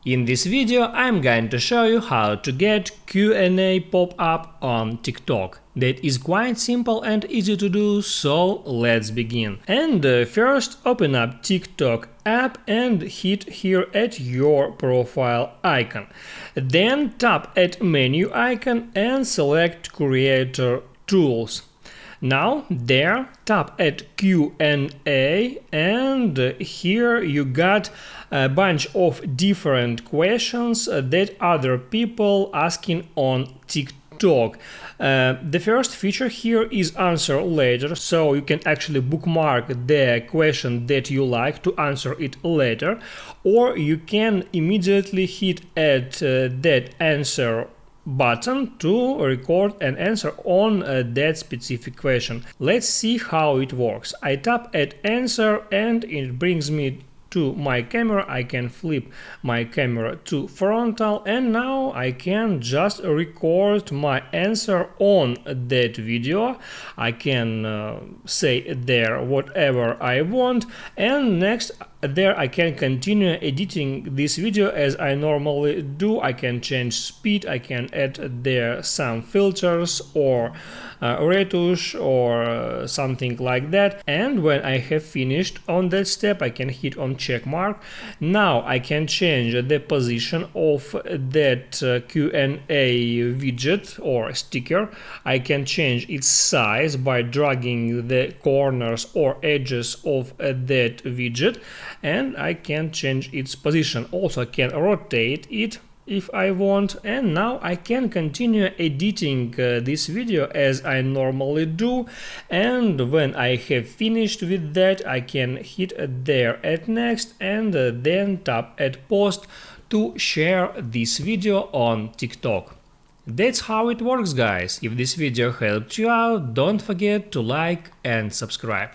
In this video I'm going to show you how to get Q&A pop-up on TikTok. That is quite simple and easy to do, so let's begin. And first open up TikTok app and hit here at your profile icon. Then tap at menu icon and select Creator Tools. Now there tap at Q&A and here you got a bunch of different questions that other people asking on TikTok. The first feature here is answer later, so you can actually bookmark the question that you like to answer it later, or you can immediately hit at that answer button to record an answer on that specific question. Let's see how it works. I tap at answer and it brings me to my camera. I can flip my camera to frontal and now I can just record my answer on that video. I can say there whatever I want, and next there I can continue editing this video as I normally do. I can change speed, I can add there some filters or retouche or something like that, and when I have finished on that step I can hit on check mark. Now I can change the position of that Q&A widget or sticker. I can change its size by dragging the corners or edges of that widget, and I can change its position. Also I can rotate it if I want, and now I can continue editing this video as I normally do, and when I have finished with that I can hit there at next and then tap at post to share this video on TikTok. That's how it works, guys. If this video helped you out, don't forget to like and subscribe.